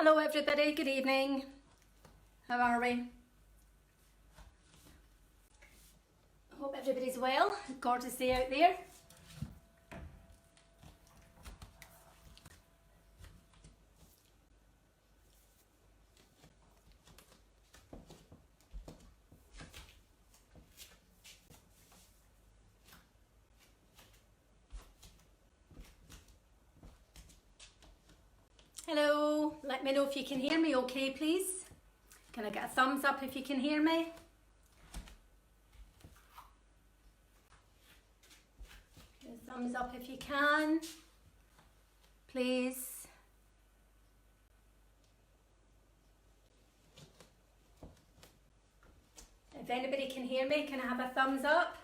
Hello everybody, good evening. How are we? Hope everybody's well. Gorgeous day out there. Hello, let me know if you can hear me okay, please. Can I get a thumbs up if you can hear me? Get a thumbs up if you can, please. If anybody can hear me, can I have a thumbs up?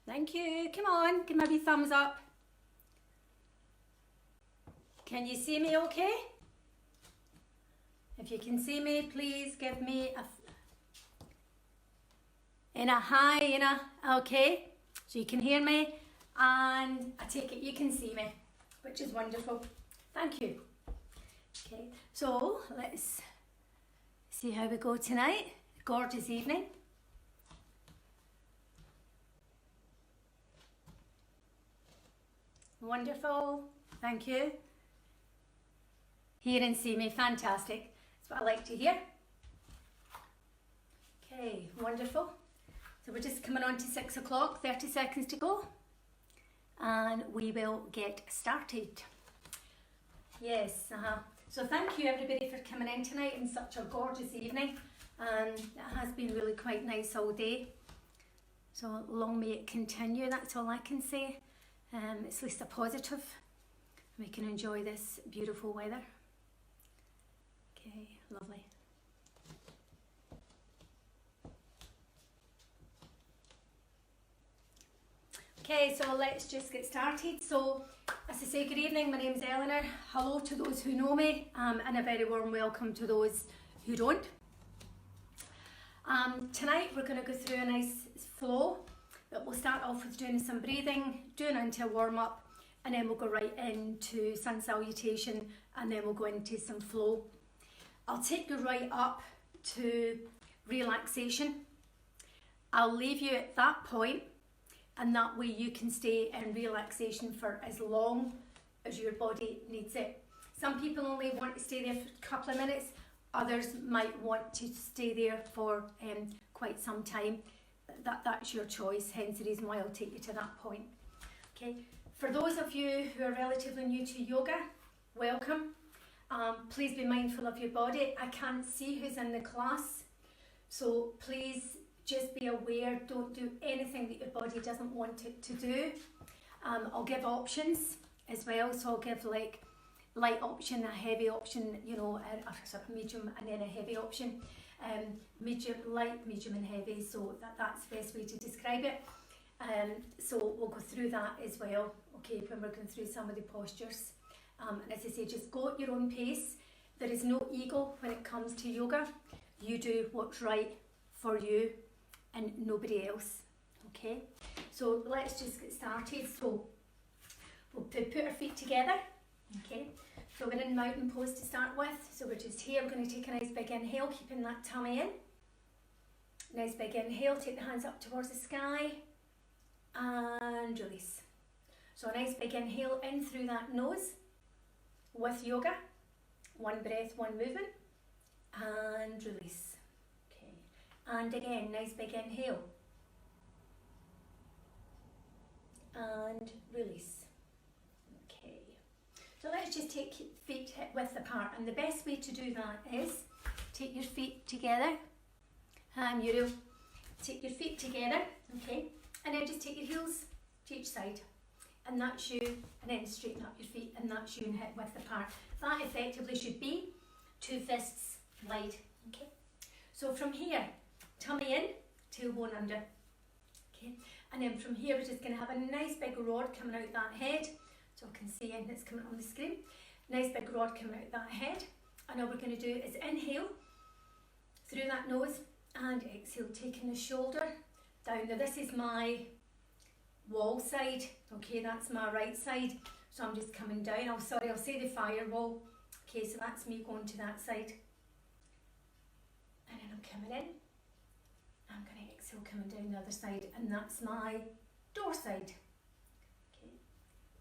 Thank you, come on, give me a wee thumbs up. Can you see me okay? If you can see me, please give me a hi, okay? So you can hear me and I take it you can see me, which is wonderful. Thank you. Okay, so let's see how we go tonight. Gorgeous evening. Wonderful, thank you. Hear and see me, fantastic. That's what I like to hear. Okay, wonderful. So we're just coming on to 6 o'clock, 30 seconds to go. And we will get started. Yes, So thank you everybody for coming in tonight in such a gorgeous evening. And it has been really quite nice all day. So long may it continue, that's all I can say. It's at least a positive. We can enjoy this beautiful weather. Okay, lovely. Okay, so let's just get started. So, as I say, good evening, my name's Eleanor. Hello to those who know me, and a very warm welcome to those who don't. Tonight we're going to go through a nice flow, but we'll start off with doing some breathing, doing into a warm-up, and then we'll go right into sun salutation, and then we'll go into some flow. I'll take you right up to relaxation. I'll leave you at that point, and that way you can stay in relaxation for as long as your body needs it. Some people only want to stay there for a couple of minutes, others might want to stay there for quite some time. That's your choice, hence the reason why I'll take you to that point. Okay. For those of you who are relatively new to yoga, welcome. Please be mindful of your body. I can't see who's in the class, so please just be aware, don't do anything that your body doesn't want it to do. I'll give options as well, so I'll give like light option, a heavy option, a sort of medium and then a heavy option. Medium, light, medium and heavy, so that's the best way to describe it. So we'll go through that as well, okay, when we're going through some of the postures. And as I say, just go at your own pace. There is no ego when it comes to yoga. You do what's right for you and nobody else, okay? So let's just get started. So we'll put our feet together, okay? So we're in mountain pose to start with. So we're just here. We're going to take a nice big inhale, keeping that tummy in. Nice big inhale, take the hands up towards the sky and release. So a nice big inhale in through that nose with yoga. One breath, one movement and release. Okay. And again, nice big inhale and release. Okay. So let's just take feet hip width apart, and the best way to do that is take your feet together. You take your feet together, okay, and then just take your heels to each side, and that's you, and then straighten up your feet, and that's you and hip width apart. That effectively should be 2 fists wide, okay. So from here, tummy in, tailbone under, okay, and then from here we're just going to have a nice big rod coming out that head, so I can see it, it's coming on the screen. Nice big rod coming out that head, and all we're going to do is inhale through that nose and exhale, taking the shoulder down. Now this is my wall side, okay, that's my right side, So I'm just coming down. Oh, sorry, I'll say the firewall. Okay, so that's me going to that side. And then I'm coming in. I'm going to exhale, coming down the other side. And that's my door side. Okay,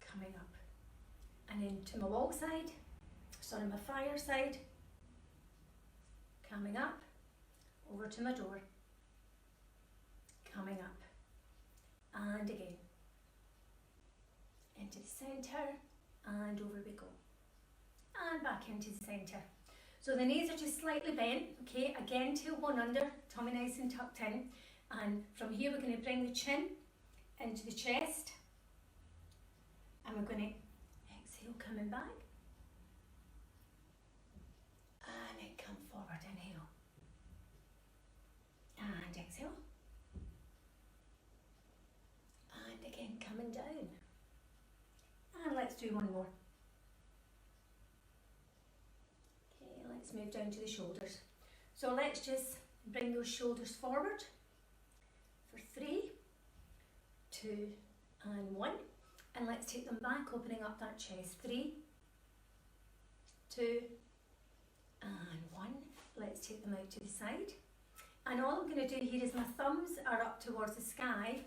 coming up. And then to my wall side. Sorry, my fire side. Coming up. Over to my door. Coming up. And again. Into the centre. And over we go. And back into the centre. So the knees are just slightly bent, okay, again tailbone under, tummy nice and tucked in, and from here we're going to bring the chin into the chest, and we're going to exhale, coming back, and then come forward, inhale, and exhale, and again coming down, and let's do one more. Let's move down to the shoulders. So let's just bring those shoulders forward for 3, 2 and 1, and let's take them back, opening up that chest. 3, 2 and 1. Let's take them out to the side, and all I'm going to do here is my thumbs are up towards the sky,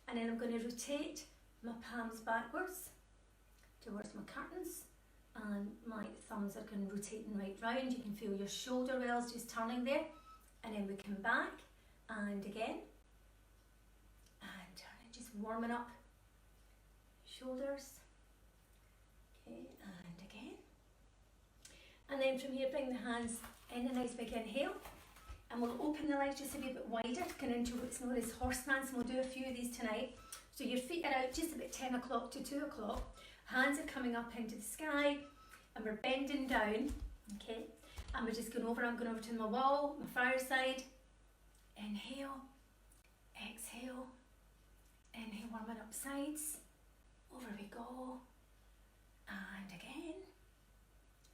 and then I'm going to rotate my palms backwards towards my curtains, and my thumbs are going rotating right round. You can feel your shoulder wells just turning there, and then we come back and again and turning, just warming up shoulders, okay, and again, and then from here bring the hands in, a nice big inhale, and we'll open the legs just a wee bit wider, going into what's known as horse stance, and we'll do a few of these tonight. So your feet are out just about 10 o'clock to 2 o'clock. Hands are coming up into the sky, and we're bending down, okay, and we're just going over. I'm going over to my wall, my fire side. Inhale, exhale, inhale, warming up sides, over we go, and again,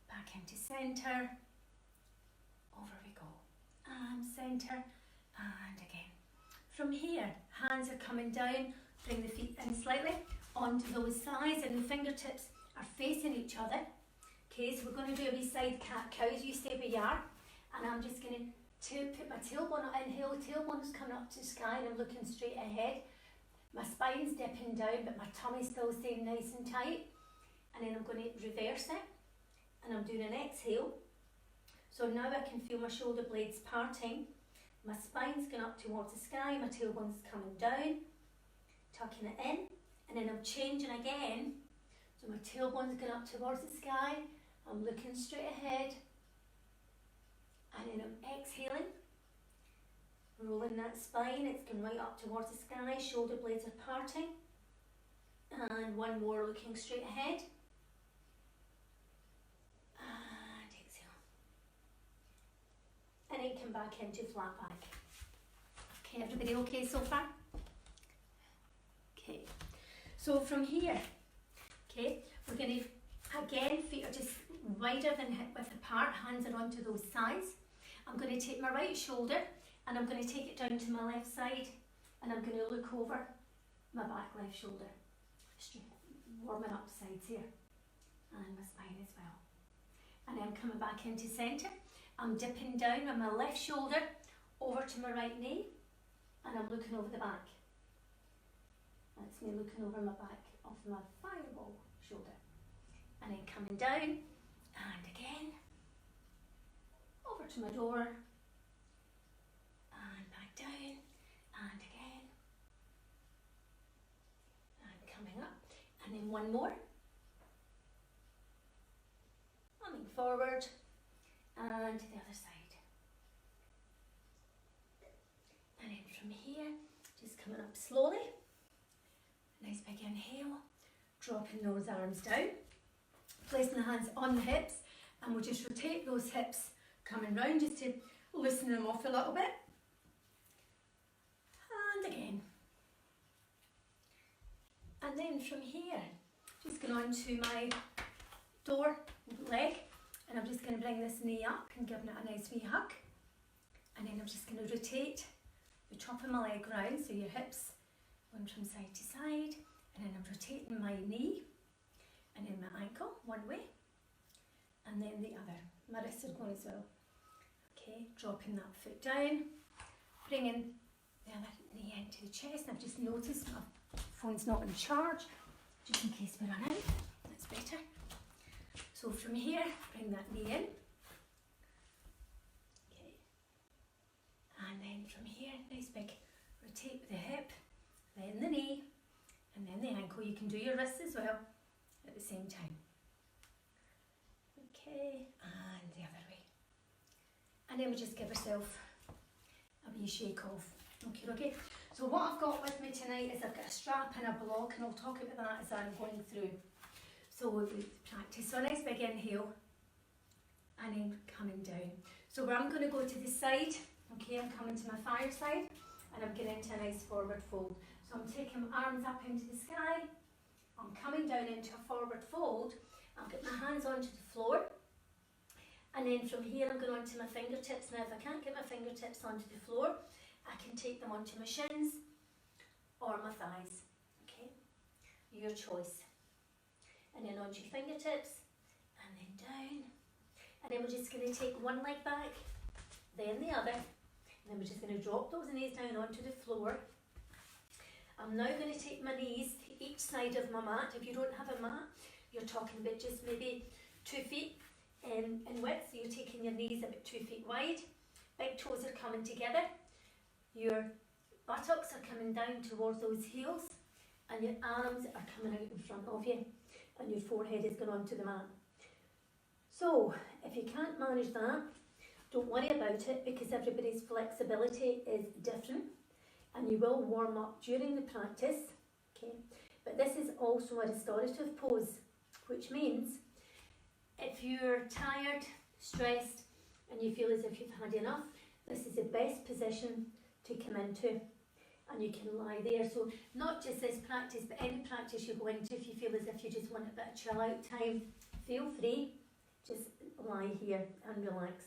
back into centre, over we go, and centre, and again. From here, hands are coming down, bring the feet in slightly, onto those thighs, and the fingertips are facing each other. Okay, so we're going to do a wee side cat-cows. You stay where you are, and I'm just going to put my tailbone up, inhale, tailbone's coming up to the sky, and I'm looking straight ahead. My spine's dipping down, but my tummy's still staying nice and tight. And then I'm going to reverse it, and I'm doing an exhale. So now I can feel my shoulder blades parting. My spine's going up towards the sky, my tailbone's coming down, tucking it in. And then I'm changing again, so my tailbone's going up towards the sky, I'm looking straight ahead, and then I'm exhaling, rolling that spine, it's going right up towards the sky, shoulder blades are parting, and one more looking straight ahead, and exhale, and then come back into flat back. Okay, everybody okay so far? Okay. So from here, okay, we're going to, again, feet are just wider than hip width apart, hands are onto those thighs. I'm going to take my right shoulder, and I'm going to take it down to my left side, and I'm going to look over my back left shoulder, warming up sides here, and my spine as well. And then coming back into centre, I'm dipping down on my left shoulder, over to my right knee, and I'm looking over the back. That's me looking over my back of my firewall shoulder. And then coming down, and again, over to my door, and back down, and again, and coming up, and then one more, coming forward, and to the other side. And then from here, just coming up slowly. Nice big inhale, dropping those arms down, placing the hands on the hips, and we'll just rotate those hips coming round just to loosen them off a little bit. And again. And then from here, just going on to my door leg, and I'm just going to bring this knee up and giving it a nice wee hug. And then I'm just going to rotate the top of my leg round, so your hips going from side to side, and then I'm rotating my knee, and then my ankle one way, and then the other. My wrists are going as well. Okay, dropping that foot down, bringing the other knee into the chest. I've just noticed my phone's not in charge, just in case we run out. That's better. So from here, bring that knee in. Okay. And then from here, nice big rotate with the hip, then the knee, and then the ankle. You can do your wrists as well at the same time. Okay, and the other way. And then we just give ourselves a wee shake off. Okay. So what I've got with me tonight is I've got a strap and a block, and I'll talk about that as I'm going through. So we practice. So a nice big inhale, and then coming down. So where I'm going to go to the side, okay, I'm coming to my fire side, and I'm getting into a nice forward fold. So I'm taking my arms up into the sky, I'm coming down into a forward fold, I'll get my hands onto the floor, and then from here I'm going onto my fingertips. Now if I can't get my fingertips onto the floor, I can take them onto my shins or my thighs, okay, your choice. And then onto your fingertips, and then down, and then we're just going to take one leg back, then the other, and then we're just going to drop those knees down onto the floor. I'm now going to take my knees to each side of my mat. If you don't have a mat, you're talking about just maybe 2 feet in width, so you're taking your knees about 2 feet wide, big toes are coming together, your buttocks are coming down towards those heels, and your arms are coming out in front of you, and your forehead is going onto the mat. So if you can't manage that, don't worry about it, because everybody's flexibility is different, and you will warm up during the practice, okay? But this is also a restorative pose, which means if you're tired, stressed, and you feel as if you've had enough, this is the best position to come into. And you can lie there. So not just this practice, but any practice you go into, if you feel as if you just want a bit of chill out time, feel free, just lie here and relax.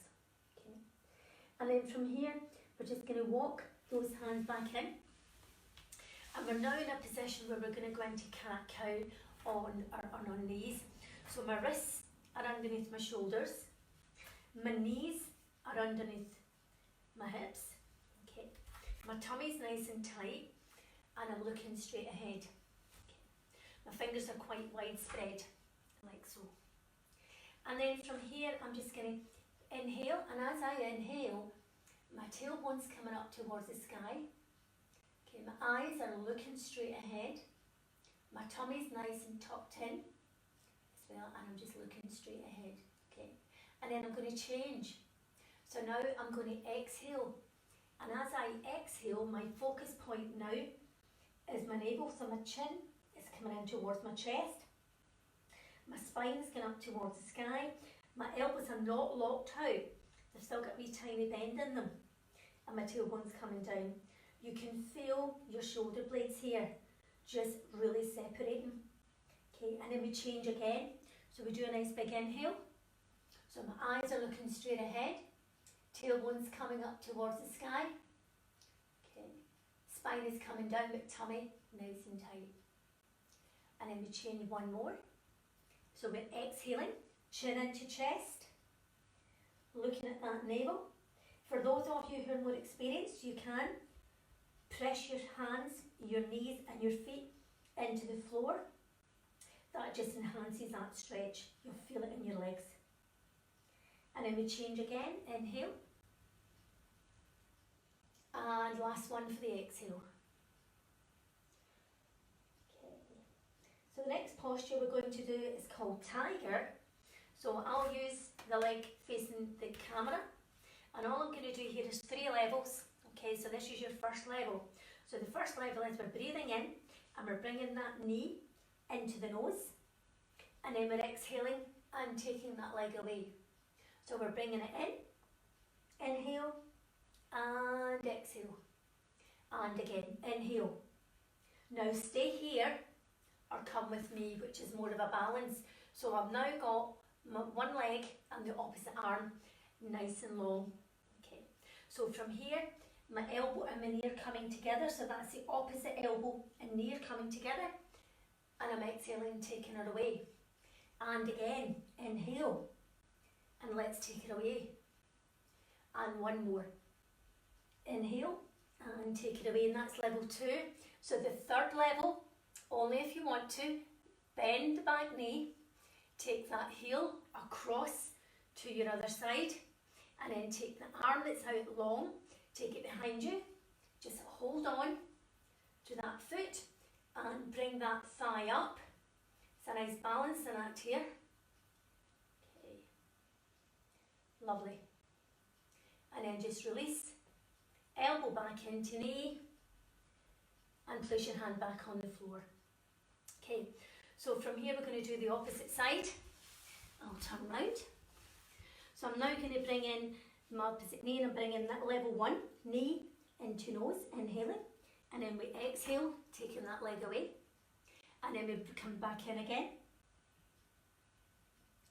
Okay. And then from here, we're just going to walk those hands back in. And we're now in a position where we're going to go into cat-cow on our knees. So my wrists are underneath my shoulders, my knees are underneath my hips. My tummy's nice and tight, and I'm looking straight ahead. Okay. My fingers are quite widespread, like so. And then from here, I'm just going to inhale, and as I inhale, my tailbone's coming up towards the sky. Okay, my eyes are looking straight ahead. My tummy's nice and tucked in as well, and I'm just looking straight ahead. Okay, and then I'm going to change. So now I'm going to exhale. And as I exhale, my focus point now is my navel, so my chin is coming in towards my chest. My spine is going up towards the sky. My elbows are not locked out. They've still got a wee tiny bend in them. And my tailbone's coming down. You can feel your shoulder blades here just really separating. Okay, and then we change again. So we do a nice big inhale. So my eyes are looking straight ahead. Tailbone's coming up towards the sky. Okay. Spine is coming down, but tummy nice and tight. And then we change one more. So we're exhaling, chin into chest, looking at that navel. For those of you who are more experienced, you can press your hands, your knees and your feet into the floor. That just enhances that stretch. You'll feel it in your legs. And then we change again, inhale. And last one for the exhale. Okay. So the next posture we're going to do is called tiger. So I'll use the leg facing the camera. And all I'm going to do here is 3 levels. Okay, so this is your first level. So the first level is we're breathing in and we're bringing that knee into the nose. And then we're exhaling and taking that leg away. So we're bringing it in, inhale, and exhale, and again, inhale. Now stay here, or come with me, which is more of a balance. So I've now got my one leg and the opposite arm nice and long. Okay. So from here, my elbow and my knee are coming together, so that's the opposite elbow and knee are coming together, and I'm exhaling, taking it away. And again, inhale, and let's take it away. And one more. Inhale, and take it away, and that's level 2. So the third level, only if you want to, bend the back knee, take that heel across to your other side, and then take the arm that's out long, take it behind you, just hold on to that foot and bring that thigh up. It's a nice balance in that here. Okay, lovely. And then just release, elbow back into knee, and place your hand back on the floor. Okay, so from here we're going to do the opposite side. I'll turn round. So I'm now going to bring in my opposite knee, and I'm bringing that level 1, knee into nose, inhaling, and then we exhale, taking that leg away, and then we come back in again,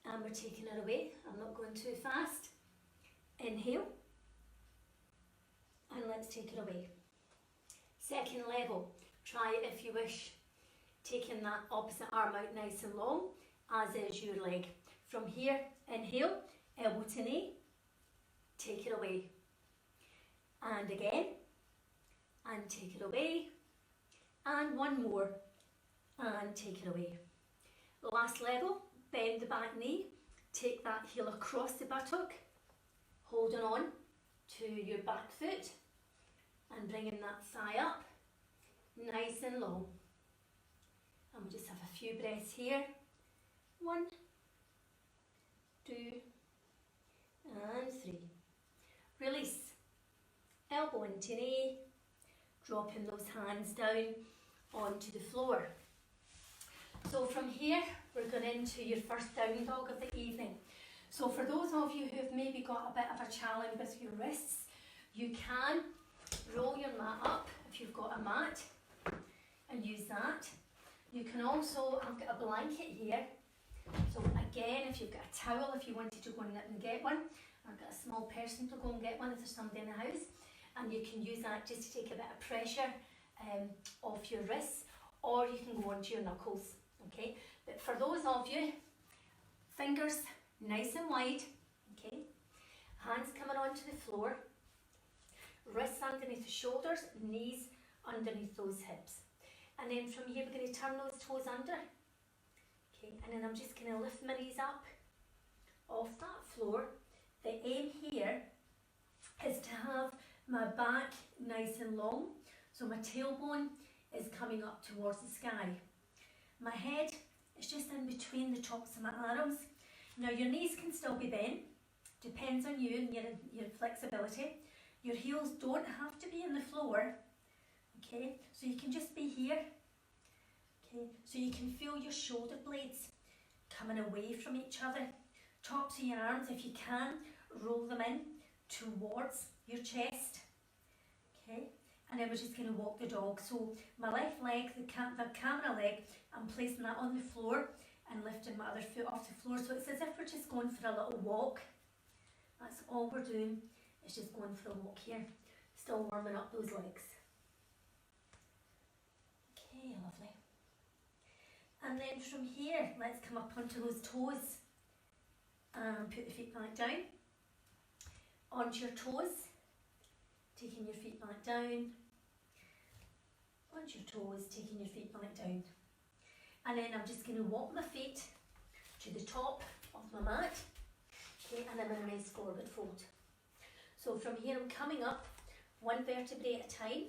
and we're taking it away. I'm not going too fast. Inhale, and let's take it away. Second level, try it if you wish, taking that opposite arm out nice and long, as is your leg. From here, inhale, elbow to knee, take it away, and again, and take it away, and one more, and take it away. Last level, bend the back knee, take that heel across the buttock, holding on to your back foot, and bringing that thigh up, nice and long. And we'll just have a few breaths here. 1, 2, and 3. Release, elbow into knee, dropping those hands down onto the floor. So from here, we're going into your first down dog of the evening. So for those of you who've maybe got a bit of a challenge with your wrists, you can roll your mat up if you've got a mat and use that. You can also, I've got a blanket here. So again, if you've got a towel, if you wanted to go and get one, I've got a small person to go and get one if there's somebody in the house, and you can use that just to take a bit of pressure off your wrists, or you can go onto your knuckles, okay? But for those of you, fingers nice and wide, okay? Hands coming onto the floor, wrists underneath the shoulders, knees underneath those hips. And then from here, we're going to turn those toes under, okay? And then I'm just going to lift my knees up off that floor. The aim here is to have my back nice and long, so my tailbone is coming up towards the sky. My head is just in between the tops of my arms. Now your knees can still be bent, depends on you and your flexibility. Your heels don't have to be in the floor, okay? So you can just be here, okay? So you can feel your shoulder blades coming away from each other. Tops of your arms, if you can, roll them in towards your chest, okay? And then we're just going to walk the dog. So my left leg, the camera leg, I'm placing that on the floor and lifting my other foot off the floor. So it's as if we're just going for a little walk. That's all we're doing, is just going for a walk here. Still warming up those legs. Okay, lovely. And then from here, let's come up onto those toes and put the feet back down. Onto your toes, taking your feet back down. Onto your toes, taking your feet back down. And then I'm just going to walk my feet to the top of my mat, okay, and I'm in a nice forward fold. So from here I'm coming up one vertebrae at a time,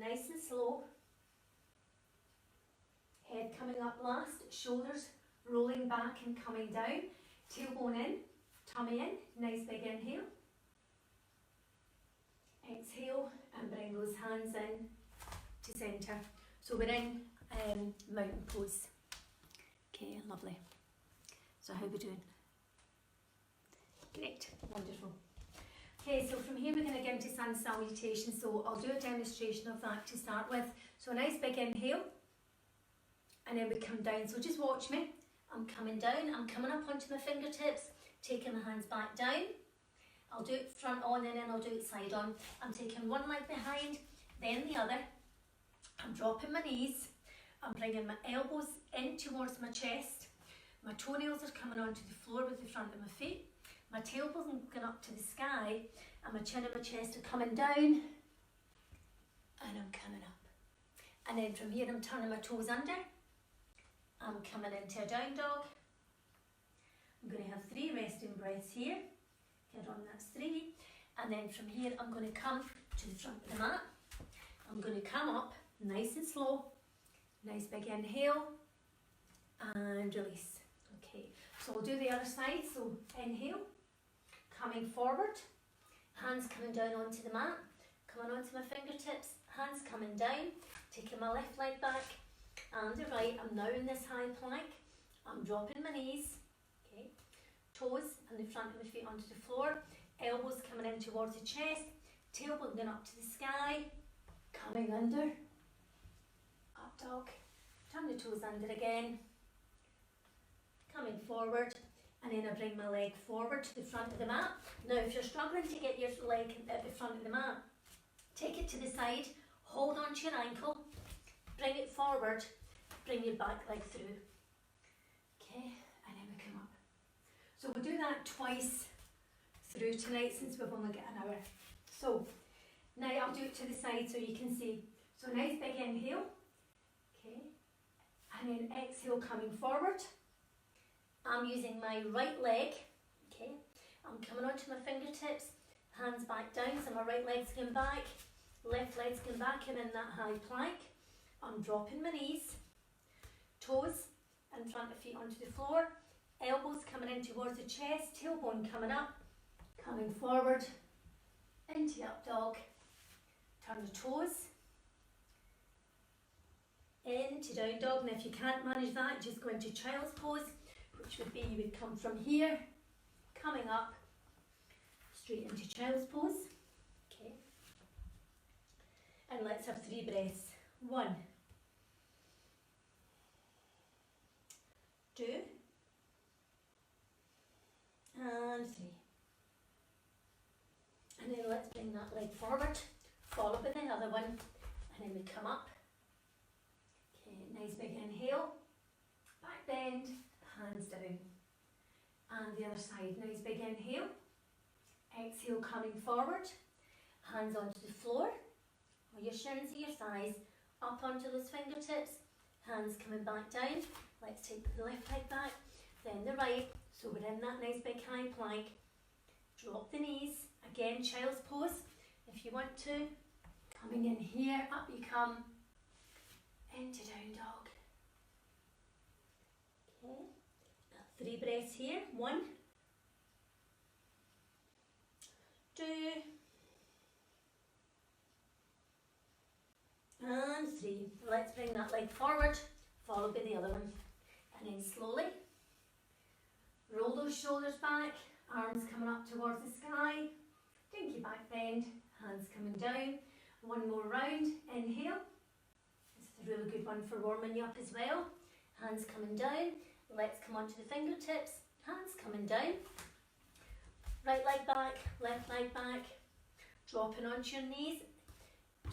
nice and slow. Head coming up last, shoulders rolling back and coming down, tailbone in, tummy in, nice big inhale. Exhale and bring those hands in to centre. So we're in mountain pose. Okay, lovely. So how are we doing? Great, wonderful. Okay, so from here we're going to get into sun salutation. So I'll do a demonstration of that to start with. So a nice big inhale, and then we come down. So just watch me. I'm coming down, I'm coming up onto my fingertips, taking my hands back down. I'll do it front on and then I'll do it side on. I'm taking one leg behind, then the other. I'm dropping my knees. I'm bringing my elbows in towards my chest. My toenails are coming onto the floor with the front of my feet. My tailbone's going up to the sky, and my chin and my chest are coming down, and I'm coming up. And then from here I'm turning my toes under. I'm coming into a down dog. I'm going to have 3 resting breaths here. Get on, that's 3. And then from here I'm going to come to the front of the mat. I'm going to come up nice and slow. Nice big inhale and release. Okay, so we'll do the other side. So inhale, coming forward, hands coming down onto the mat, coming onto my fingertips, hands coming down, taking my left leg back and the right. I'm now in this high plank. I'm dropping my knees, okay, toes and the front of the feet onto the floor, elbows coming in towards the chest, tailbone going up to the sky, coming under, up dog, turn the toes under again, coming forward, and then I bring my leg forward to the front of the mat. Now if you're struggling to get your leg at the front of the mat, take it to the side, hold on to your ankle, bring it forward, bring your back leg through. Okay, and then we come up. So we'll do that twice through tonight since we've only got an hour. So now I'll do it to the side so you can see. So nice big inhale, okay, and then exhale coming forward. I'm using my right leg, okay, I'm coming onto my fingertips, hands back down, so my right leg's going back, left leg's going back, I'm in that high plank. I'm dropping my knees, toes and front of feet onto the floor, elbows coming in towards the chest, tailbone coming up, coming forward, into up dog, turn the toes, into down dog, and if you can't manage that, just go into child's pose, which would be you would come from here, coming up, straight into child's pose, okay, and let's have 3 breaths. 1, 2, and 3. And then let's bring that leg forward, follow by the other one, and then we come up. Okay, nice big inhale, back bend, hands down. And the other side, nice big inhale, exhale coming forward, hands onto the floor, or your shins or your thighs, up onto those fingertips, hands coming back down. Let's take the left leg back, then the right, so we're in that nice big high plank. Drop the knees, again child's pose if you want to. Coming in here, up you come, into down dog. Okay, 3 breaths here. 1, 2, and 3. Let's bring that leg forward, followed by the other one. And then slowly, roll those shoulders back, arms coming up towards the sky, dinky back bend, hands coming down. 1 more round, inhale. This is a really good one for warming you up as well. Hands coming down, let's come onto the fingertips, hands coming down. Right leg back, left leg back, dropping onto your knees,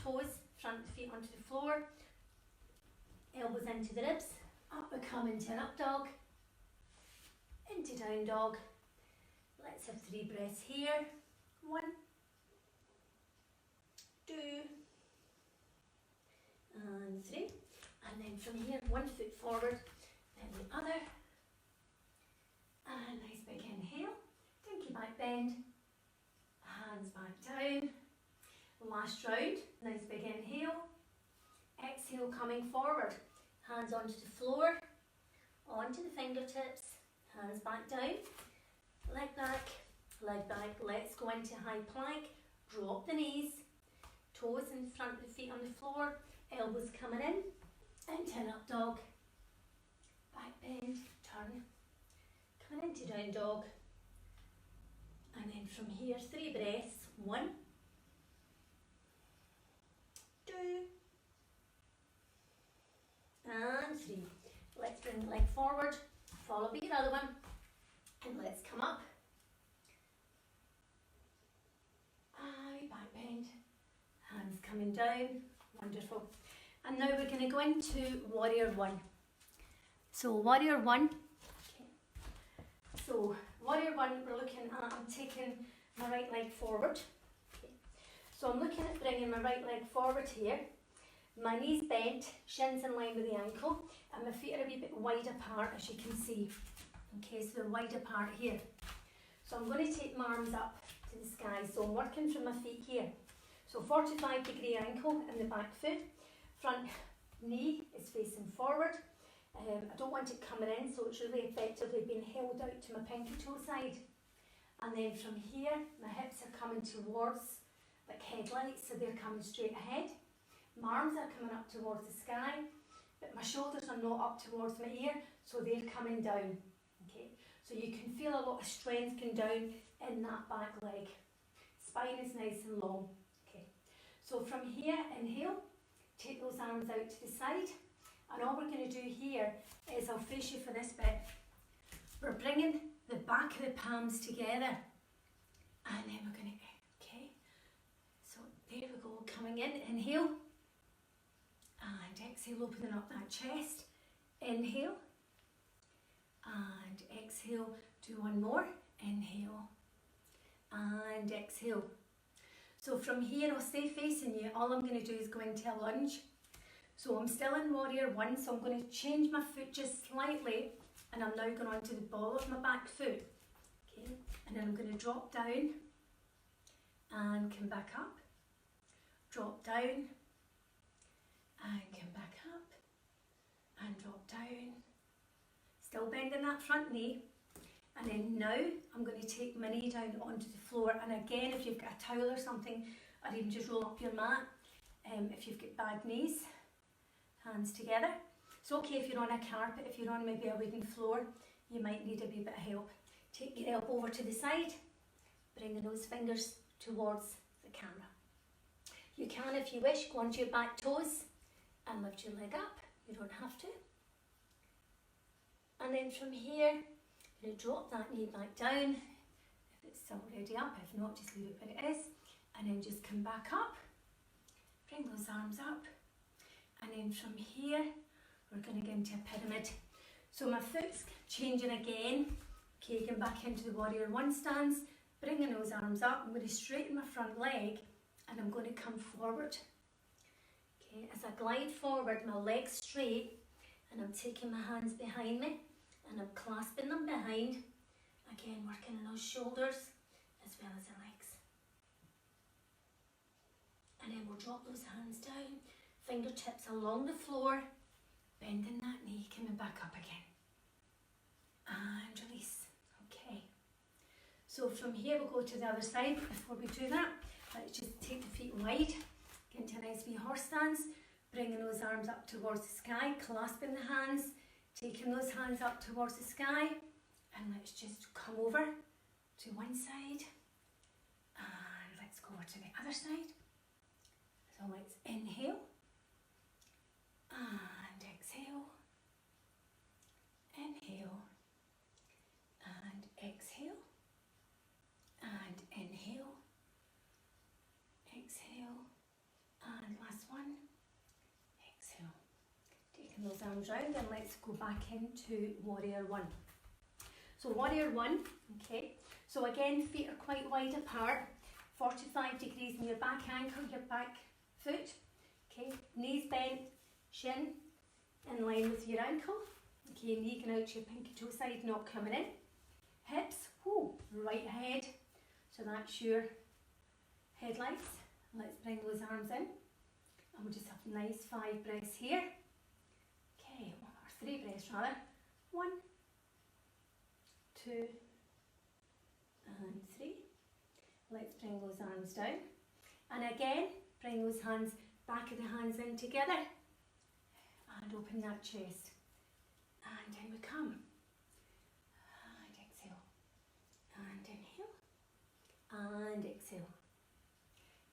toes, front of the feet onto the floor, elbows into the ribs, up we come into an up dog, into down dog. Let's have 3 breaths here. 1, 2, and 3. And then from here, 1 foot forward, then the other. And nice big inhale, dinky back bend, hands back down. Last round, nice big inhale, exhale coming forward, hands onto the floor, onto the fingertips, hands back down, leg back, let's go into high plank, drop the knees, toes in front of the feet on the floor, elbows coming in, into an up dog, back bend, turn, coming into down dog, and then from here 3 breaths. 1, 2, and 3. Let's bring the leg forward, follow by your other one, and let's come up. Back bend, hands coming down, wonderful. And now we're going to go into warrior 1. So warrior 1, okay, So warrior one, we're looking at, I'm taking my right leg forward. Okay. So I'm looking at bringing my right leg forward here. My knees bent, shins in line with the ankle, and my feet are a wee bit wide apart, as you can see. Okay, so they're wide apart here. So I'm going to take my arms up to the sky. So I'm working from my feet here. So 45-degree ankle in the back foot. Front knee is facing forward. I don't want it coming in, so it's really effectively being held out to my pinky toe side. And then from here, my hips are coming towards like headlights, so they're coming straight ahead. My arms are coming up towards the sky, but my shoulders are not up towards my ear, so they're coming down. Okay, so you can feel a lot of strength going down in that back leg. Spine is nice and long. Okay, so from here, inhale, take those arms out to the side, and all we're going to do here is, I'll face you for this bit, we're bringing the back of the palms together, and then we're going to, okay, so there we go, coming in, inhale, and exhale, opening up that chest, inhale, and exhale, do one more, inhale, and exhale. So from here, I'll stay facing you, all I'm going to do is go into a lunge. So I'm still in warrior one, so I'm going to change my foot just slightly, and I'm now going on to the ball of my back foot. Okay, and then I'm going to drop down, and come back up, drop down, and come back up, and drop down, still bending that front knee, and then now I'm going to take my knee down onto the floor, and again, if you've got a towel or something, or even just roll up your mat, if you've got bad knees, hands together. It's okay if you're on a carpet, if you're on maybe a wooden floor, you might need a wee bit of help. Take your elbow over to the side, bringing those fingers towards the camera. You can, if you wish, go onto your back toes, and lift your leg up, you don't have to. And then from here, you're going to drop that knee back down, if it's already up, if not, just leave it where it is, and then just come back up, bring those arms up, and then from here, we're going to get into a pyramid. So my foot's changing again, okay, going back into the warrior one stance, bringing those arms up, I'm going to straighten my front leg, and I'm going to come forward. Okay, as I glide forward, my leg's straight, and I'm taking my hands behind me, and I'm clasping them behind, again working on those shoulders as well as the legs. And then we'll drop those hands down, fingertips along the floor, bending that knee, coming back up again. And release. Okay. So from here we'll go to the other side. Before we do that, let's just take the feet wide, get into a nice wee horse stance, bringing those arms up towards the sky, clasping the hands, taking those hands up towards the sky, and let's just come over to one side, and let's go over to the other side. So let's inhale, and exhale, inhale, and exhale, and inhale, exhale, and last one, exhale. Taking those arms round, and let's go back into warrior one. So warrior one, okay, so again, feet are quite wide apart, 45 degrees in your back ankle, your back foot, okay, knees bent, shin in line with your ankle, okay, knee going out to your pinky toe side, not coming in, hips, right ahead, so that's your headlights. Let's bring those arms in, and we'll just have nice 5 breaths here, okay, or 3 breaths rather, 1, 2, and 3. Let's bring those arms down, and again, bring those hands, back of the hands in together, and open that chest, and in we come, and exhale, and inhale, and exhale,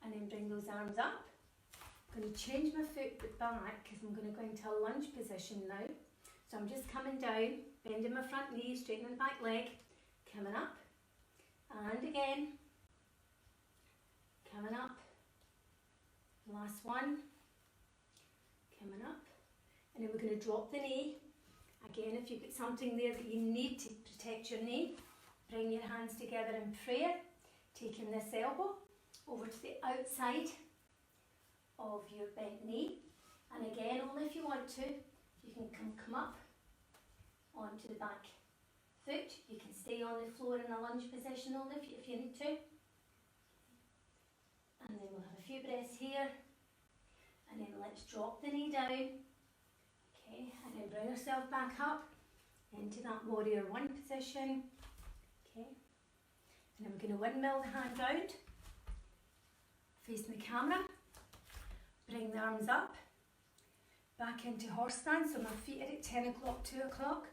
and then bring those arms up. I'm going to change my foot back because I'm going to go into a lunge position now. So I'm just coming down, bending my front knee, straightening the back leg, coming up, and again, coming up, last one, coming up, and then we're going to drop the knee, Again, if you've got something there that you need to protect your knee, bring your hands together in prayer, taking this elbow over to the outside of your bent knee. And again, only if you want to, you can come up onto the back foot. You can stay on the floor in a lunge position only if you need to. And then we'll have a few breaths here. And then let's drop the knee down. Okay, and then bring yourself back up into that warrior one position. Okay, and then we're going to windmill the hand round, facing the camera. Bring the arms up, back into horse stance. So my feet are at 10 o'clock, 2 o'clock.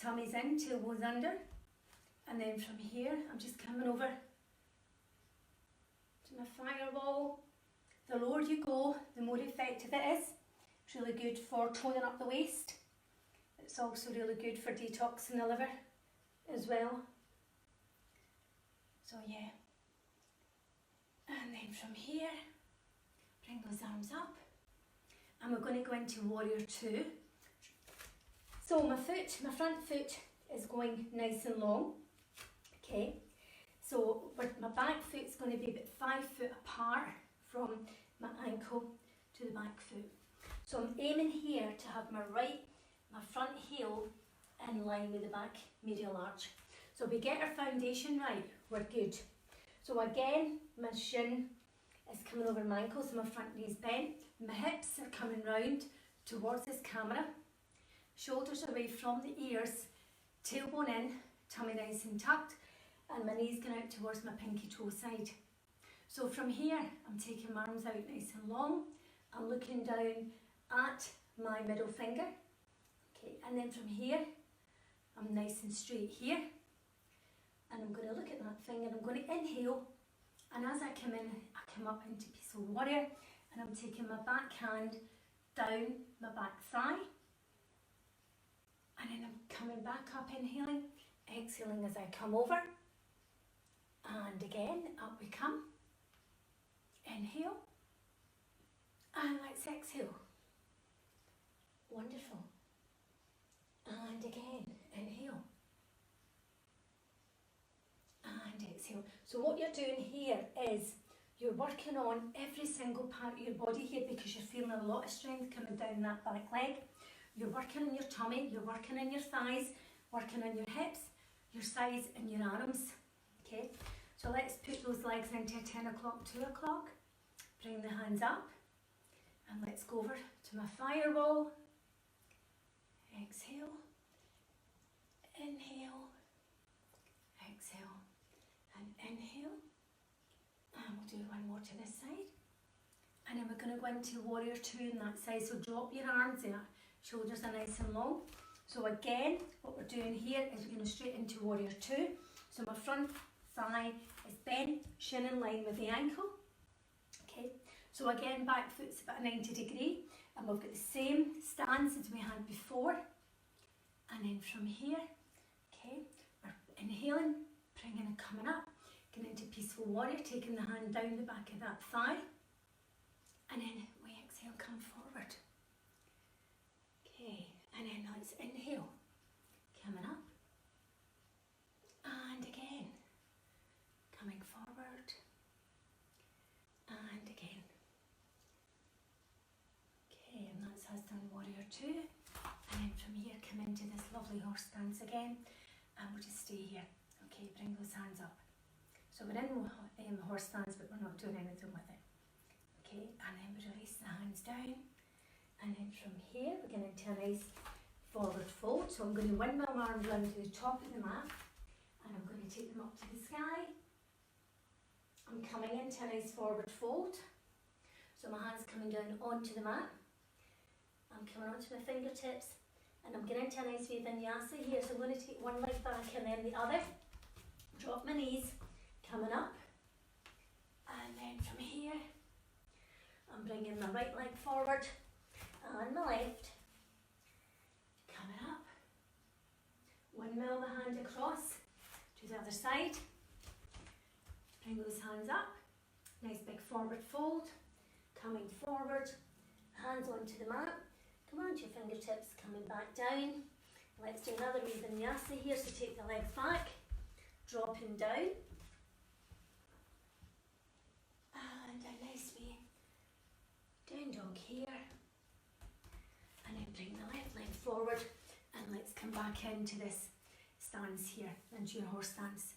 Tummy's in, tailbones under. And then from here, I'm just coming over to my firewall. The lower you go, the more effective it is. It's really good for toning up the waist. It's also really good for detoxing the liver as well. So yeah. And then from here, bring those arms up. And we're going to go into warrior two. So my front foot is going nice and long. Okay. So my back foot's going to be about 5 foot apart from my ankle to the back foot. So I'm aiming here to have my front heel in line with the back medial arch. So if we get our foundation right, we're good. So again, my shin is coming over my ankle, so my front knee's bent. My hips are coming round towards this camera. Shoulders away from the ears, tailbone in, tummy nice and tucked, and my knees going out towards my pinky toe side. So from here, I'm taking my arms out nice and long. I'm looking down at my middle finger. Okay, and then from here, I'm nice and straight here. And I'm going to look at that finger, I'm going to inhale. And as I come in, I come up into Peaceful Warrior, and I'm taking my back hand down my back thigh. And then I'm coming back up, inhaling, exhaling as I come over. And again, up we come. Inhale. And let's exhale. Wonderful. And again, inhale. And exhale. So what you're doing here is you're working on every single part of your body here because you're feeling a lot of strength coming down that back leg. You're working on your tummy, you're working on your thighs, working on your hips, your sides and your arms. Okay, so let's put those legs into 10 o'clock, 2 o'clock. Bring the hands up and let's go over to my firewall. Exhale, inhale, exhale, and inhale. And we'll do one more to this side. And then we're going to go into warrior two on that side. So drop your arms there, shoulders are nice and long. So again, what we're doing here is we're going straight into warrior two. So my front thigh is bent, shin in line with the ankle. Okay, so again, back foot's about a 90 degree, and we've got the same stance as we had before. And then from here, okay, we're inhaling, bringing and coming up, getting into Peaceful Warrior, taking the hand down the back of that thigh, and then we exhale, come forward. Okay, and then let's inhale, coming up, and again, coming forward, and again. Okay, and that's us done warrior two. And then from here, come into this lovely horse stance again, and we'll just stay here. Okay, bring those hands up. So we're in horse stance, but we're not doing anything with it. Okay, and then we release the hands down. And then from here, we're going into a nice forward fold. So I'm going to windmill my arms round to the top of the mat, and I'm going to take them up to the sky. I'm coming into a nice forward fold. So my hands coming down onto the mat. I'm coming onto my fingertips, and I'm getting into a nice wee vinyasa here. So I'm going to take one leg back and then the other. Drop my knees, coming up. And then from here, I'm bringing my right leg forward and my left. Coming up. Windmill my hand across to the other side. Bring those hands up. Nice big forward fold. Coming forward. Hands onto the mat. Come on to your fingertips, coming back down. Let's do another wee vinyasa here, so take the legs back, dropping down. And a nice wee down dog here. And then bring the left leg forward, and let's come back into this stance here, into your horse stance.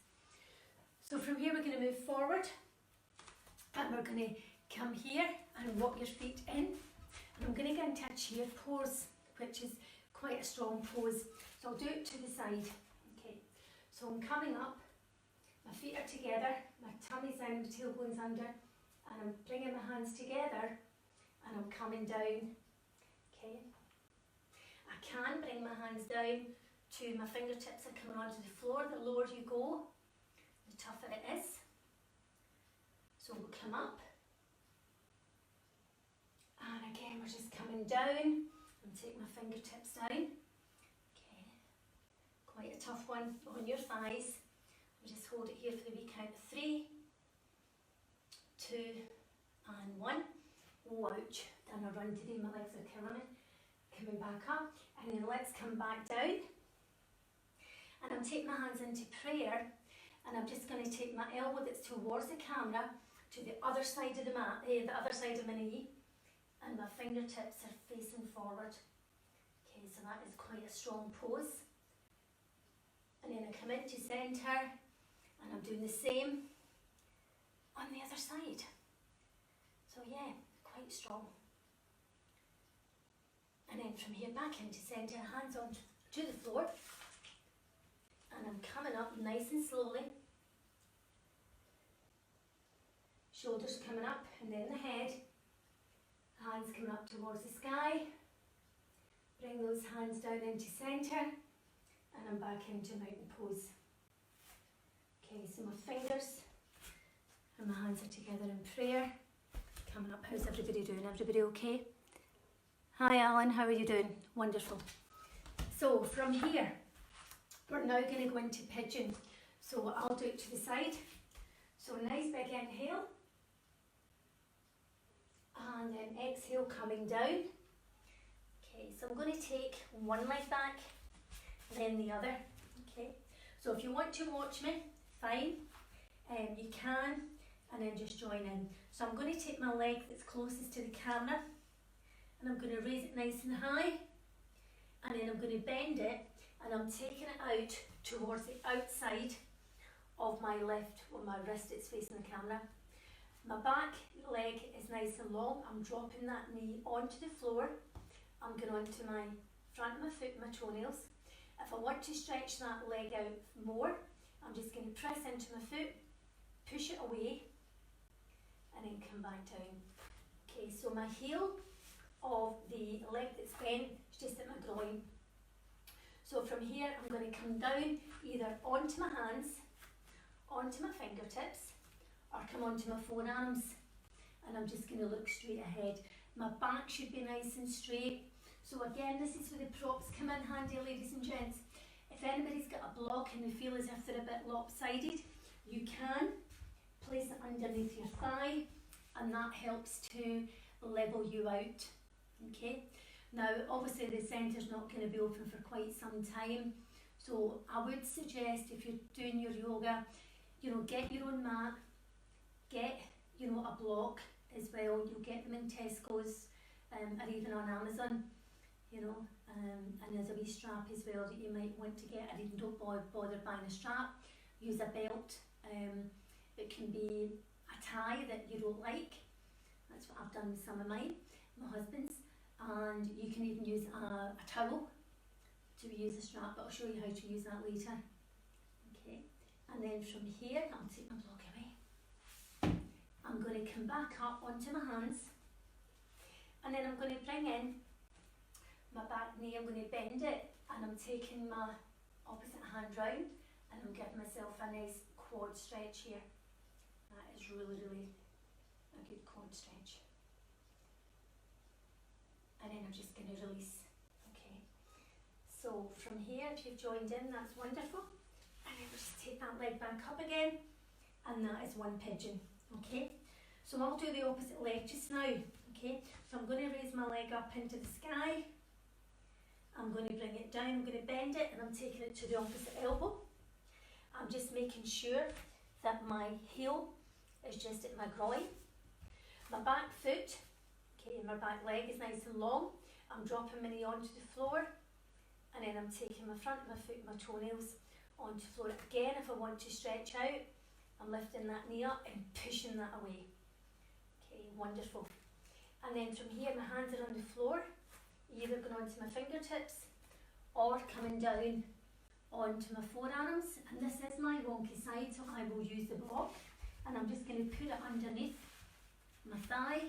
So from here we're going to move forward, and we're going to come here and walk your feet in. And I'm going to get into a chair pose, which is quite a strong pose. So I'll do it to the side. Okay. So I'm coming up, my feet are together, my tummy's down, the tailbone's under, and I'm bringing my hands together, and I'm coming down. Okay. I can bring my hands down to my fingertips are coming onto the floor. The lower you go, the tougher it is. So we'll come up. And again, we're just coming down and take my fingertips down. Okay, quite a tough one on your thighs. We just hold it here for the wee count of 3, 2, and 1. Oh, ouch, done a run today, my legs are killing me. Coming back up, and then let's come back down. And I'm taking my hands into prayer, and I'm just going to take my elbow that's towards the camera to the other side of the mat, the other side of my knee. And my fingertips are facing forward. Okay, so that is quite a strong pose. And then I come into centre, and I'm doing the same on the other side. So yeah, quite strong. And then from here back into centre, hands on to the floor. And I'm coming up nice and slowly. Shoulders coming up, and then the head. Hands coming up towards the sky. Bring those hands down into centre, and I'm back into mountain pose. Okay, so my fingers and my hands are together in prayer. Coming up, how's everybody doing? Everybody okay? Hi Alan, how are you doing? Wonderful. So from here, we're now going to go into pigeon. So I'll do it to the side. So nice big inhale. And then exhale, coming down. Okay, so I'm going to take one leg back, then the other. Okay, so if you want to watch me, fine. You can, and then just join in. So I'm going to take my leg that's closest to the camera, and I'm going to raise it nice and high, and then I'm going to bend it, and I'm taking it out towards the outside of my left, or my wrist that's facing the camera. My back leg is nice and long. I'm dropping that knee onto the floor. I'm going onto my front of my foot, my toenails. If I want to stretch that leg out more, I'm just going to press into my foot, push it away, and then come back down. Okay, so my heel of the leg that's bent is just at my groin. So from here, I'm going to come down either onto my hands, onto my fingertips, or come onto my forearms, and I'm just going to look straight ahead. My back should be nice and straight. So again, this is where the props come in handy, ladies and gents. If anybody's got a block and they feel as if they're a bit lopsided, you can place it underneath your thigh, and that helps to level you out. Okay, now obviously the centre's not going to be open for quite some time, so I would suggest if you're doing your yoga, get your own mat. Get, a block as well. You'll get them in Tesco's or even on Amazon, and there's a wee strap as well that you might want to get, or even don't bother buying a strap. Use a belt. It can be a tie that you don't like. That's what I've done with some of mine, my husband's. And you can even use a towel to use a strap, but I'll show you how to use that later. Okay, and then from here, I'll take my block away. I'm going to come back up onto my hands, and then I'm going to bring in my back knee. I'm going to bend it, and I'm taking my opposite hand round, and I'm giving myself a nice quad stretch here. That is really, really a good quad stretch. And then I'm just going to release. Okay, so from here, if you've joined in, that's wonderful. And then we'll just take that leg back up again, and that is one pigeon. Okay, so I'll do the opposite leg just now. Okay, so I'm going to raise my leg up into the sky, I'm going to bring it down, I'm going to bend it, and I'm taking it to the opposite elbow. I'm just making sure that my heel is just at my groin. My back foot, okay, my back leg is nice and long. I'm dropping my knee onto the floor, and then I'm taking my front of my foot, my toenails onto the floor. Again, if I want to stretch out, I'm lifting that knee up and pushing that away. Okay, wonderful. And then from here, my hands are on the floor, either going onto my fingertips or coming down onto my forearms. And this is my wonky side, so I will use the block, and I'm just going to put it underneath my thigh,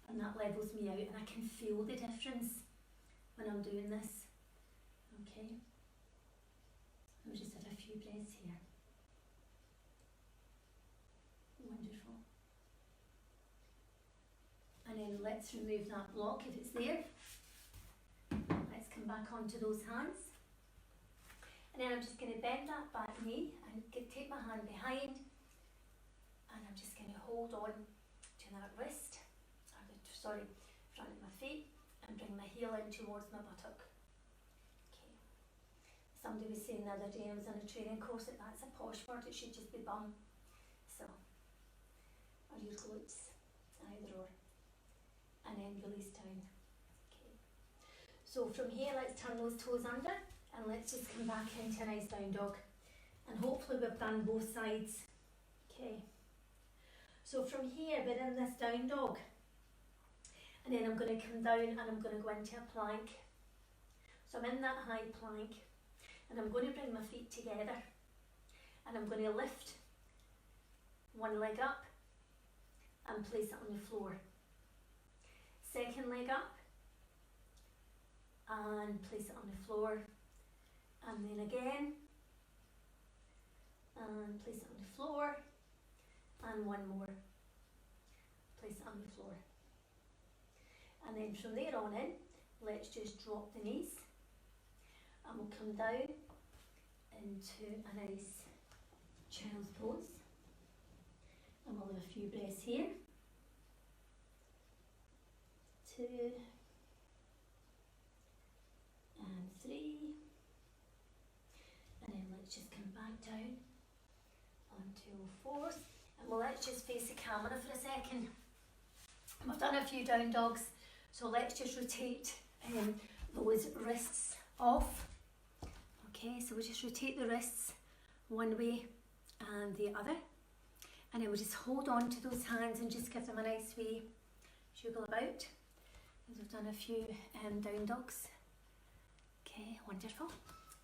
and that levels me out, and I can feel the difference when I'm doing this. Okay, I'll just have a few breaths here. Wonderful. And then let's remove that block if it's there. Let's come back onto those hands. And then I'm just going to bend that back knee and take my hand behind, and I'm just going to hold on to that wrist, front of my feet, and bring my heel in towards my buttock. Okay. Somebody was saying the other day, I was on a training course, that that's a posh word, it should just be bum. So, or your glutes, either or. And then release down. Okay. So from here, let's turn those toes under, and let's just come back into a nice down dog. And hopefully we've done both sides. Okay. So from here, we're in this down dog. And then I'm going to come down and I'm going to go into a plank. So I'm in that high plank, and I'm going to bring my feet together, and I'm going to lift one leg up and place it on the floor. Second leg up and place it on the floor, and then again and place it on the floor, and one more, place it on the floor. And then from there on in, let's just drop the knees, and we'll come down into a nice child's pose, and we'll have a few breaths here. 2 and 3, and then let's just come back down onto all fours, and well, let's just face the camera for a second. We've done a few down dogs, so let's just rotate those wrists off. Okay, so we'll just rotate the wrists one way and the other, and then we'll just hold on to those hands and just give them a nice wee jiggle about. We've done a few down dogs. Okay, wonderful.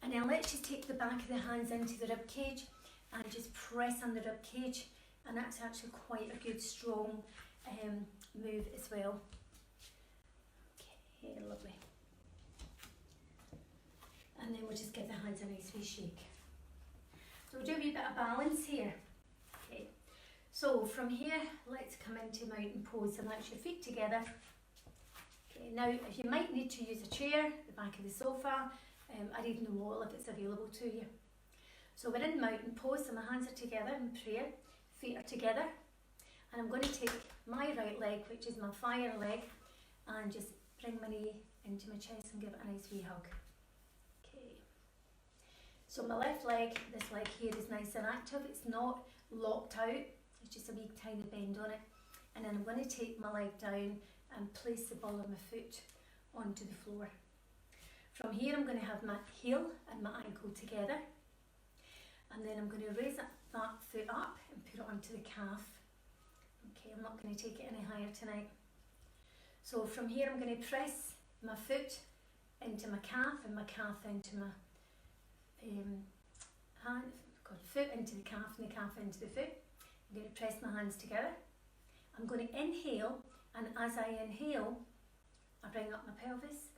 And then let's just take the back of the hands into the rib cage and just press on the rib cage, and that's actually quite a good strong move as well. Okay, lovely. And then we'll just give the hands a nice wee shake. So we'll do a wee bit of balance here. Okay, so from here, let's come into mountain pose, and that's your feet together. Okay, now if you might need to use a chair, the back of the sofa, or even the wall if it's available to you. So we're in mountain pose, so my hands are together in prayer, feet are together, and I'm going to take my right leg, which is my fire leg, and just bring my knee into my chest and give it a nice wee hug. Okay. So my left leg, this leg here is nice and active, it's not locked out, it's just a wee tiny bend on it. And then I'm going to take my leg down and place the ball of my foot onto the floor. From here I'm going to have my heel and my ankle together, and then I'm going to raise that foot up and put it onto the calf. Okay, I'm not going to take it any higher tonight. So from here I'm going to press my foot into my calf and my calf into my foot into the calf and the calf into the foot. I'm going to press my hands together. I'm going to inhale, and as I inhale, I bring up my pelvis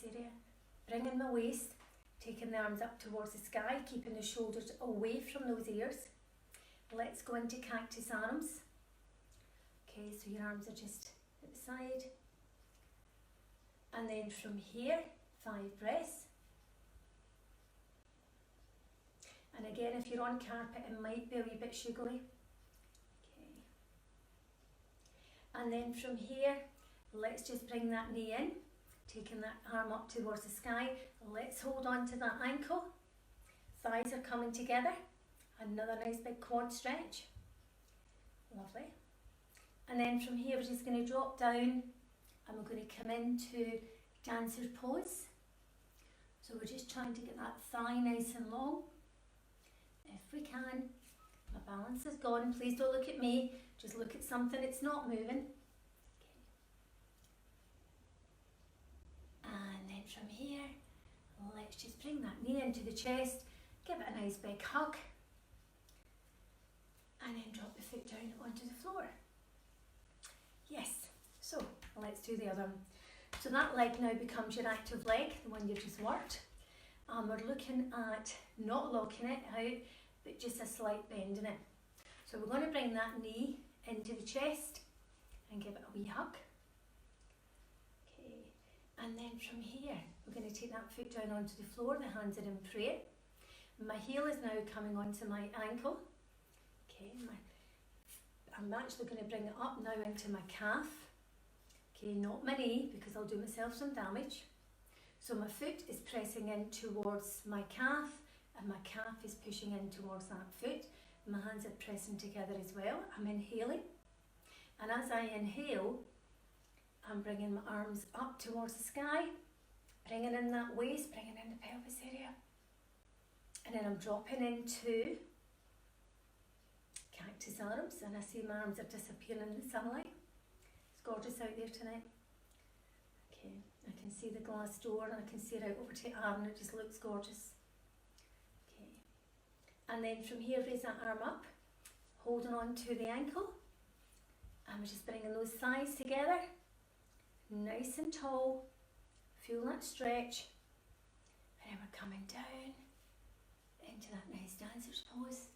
area, bringing my waist, taking the arms up towards the sky, keeping the shoulders away from those ears. Let's go into Cactus Arms. Okay, so your arms are just at the side. And then from here, 5 breaths. And again, if you're on carpet, it might be a wee bit sugary. Okay. And then from here, let's just bring that knee in, taking that arm up towards the sky. Let's hold on to that ankle. Thighs are coming together. Another nice big quad stretch. Lovely. And then from here we're just going to drop down and we're going to come into dancer's pose. So we're just trying to get that thigh nice and long. If we can. My balance is gone. Please don't look at me. Just look at something that's not moving. And then from here, let's just bring that knee into the chest. Give it a nice big hug. And then drop the foot down onto the floor. Yes. So let's do the other one. So that leg now becomes your active leg, the one you just worked. And we're looking at not locking it out, but just a slight bend in it. So we're going to bring that knee into the chest and give it a wee hug. Okay, and then from here, we're going to take that foot down onto the floor, the hands are in prayer. My heel is now coming onto my ankle. Okay, I'm actually going to bring it up now into my calf. Okay, not my knee, because I'll do myself some damage. So my foot is pressing in towards my calf, and my calf is pushing in towards that foot. My hands are pressing together as well. I'm inhaling, and as I inhale, I'm bringing my arms up towards the sky, bringing in that waist, bringing in the pelvis area, and then I'm dropping into Cactus Arms, and I see my arms are disappearing in the sunlight. It's gorgeous out there tonight. Okay, I can see the glass door and I can see it out over to Aaron, it just looks gorgeous. Okay, and then from here raise that arm up, holding on to the ankle, and we're just bringing those thighs together, nice and tall, feel that stretch, and then we're coming down into that nice dancer's pose,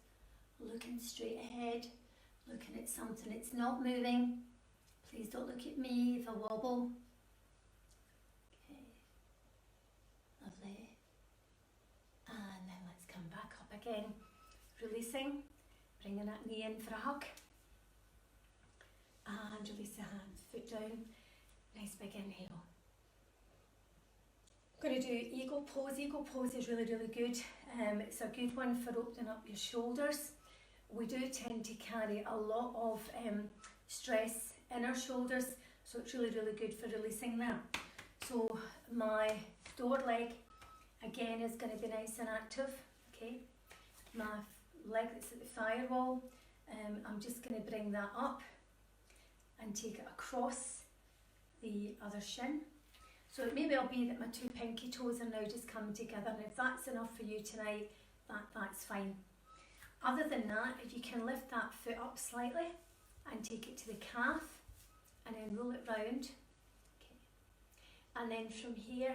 looking straight ahead, looking at something that's not moving. Please don't look at me if I wobble. Okay, lovely. And then let's come back up again, releasing, bringing that knee in for a hug. And release the hand, foot down, nice big inhale. I'm going to do eagle pose. Eagle pose is really, really good. It's a good one for opening up your shoulders. We do tend to carry a lot of stress in our shoulders, so it's really, really good for releasing that. So my door leg again is going to be nice and active. Okay, my leg that's at the firewall, I'm just going to bring that up and take it across the other shin. So it may well be that my two pinky toes are now just coming together, and if that's enough for you tonight, that's fine. Other than that, if you can lift that foot up slightly and take it to the calf and then roll it round. Okay. And then from here,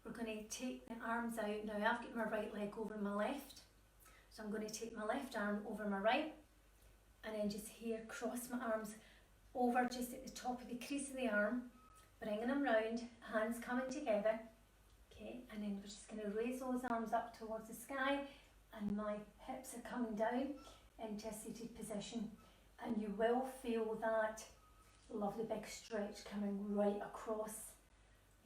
we're going to take the arms out. Now I've got my right leg over my left, so I'm going to take my left arm over my right and then just here cross my arms over just at the top of the crease of the arm, bringing them round, hands coming together. Okay, and then we're just going to raise those arms up towards the sky, and my hips are coming down into a seated position, and you will feel that lovely big stretch coming right across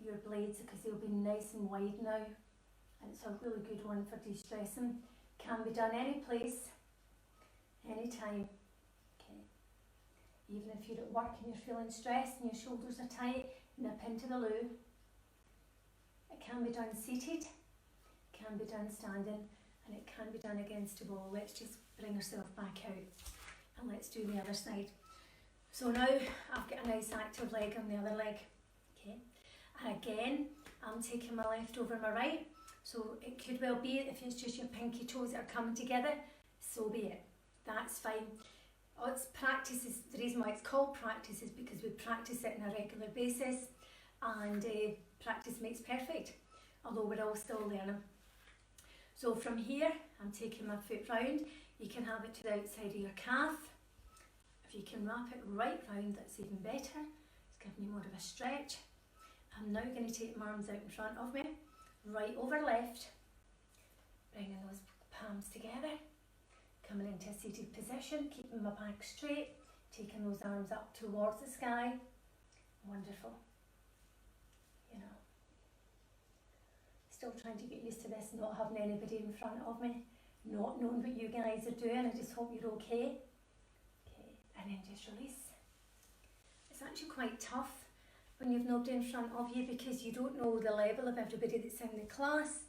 your blades because they'll be nice and wide now, and it's a really good one for de-stressing. Can be done any place, anytime. Okay. Even if you're at work and you're feeling stressed and your shoulders are tight, nip into the loo. It can be done seated, can be done standing, and it can be done against a wall. Let's just bring ourselves back out and let's do the other side. So now I've got a nice active leg on the other leg. Okay, and again I'm taking my left over my right, so it could well be if it's just your pinky toes that are coming together, so be it, that's fine. Oh, it's practice. The reason why it's called practice is because we practice it on a regular basis, and practice makes perfect, although we're all still learning. So from here, I'm taking my foot round. You can have it to the outside of your calf. If you can wrap it right round, that's even better. It's giving me more of a stretch. I'm now going to take my arms out in front of me, right over left, bringing those palms together, coming into a seated position, keeping my back straight, taking those arms up towards the sky. Wonderful. You know, Still trying to get used to this, not having anybody in front of me, not knowing what you guys are doing. I just hope you're okay. Okay, and then just release. It's actually quite tough when you've nobody in front of you because you don't know the level of everybody that's in the class.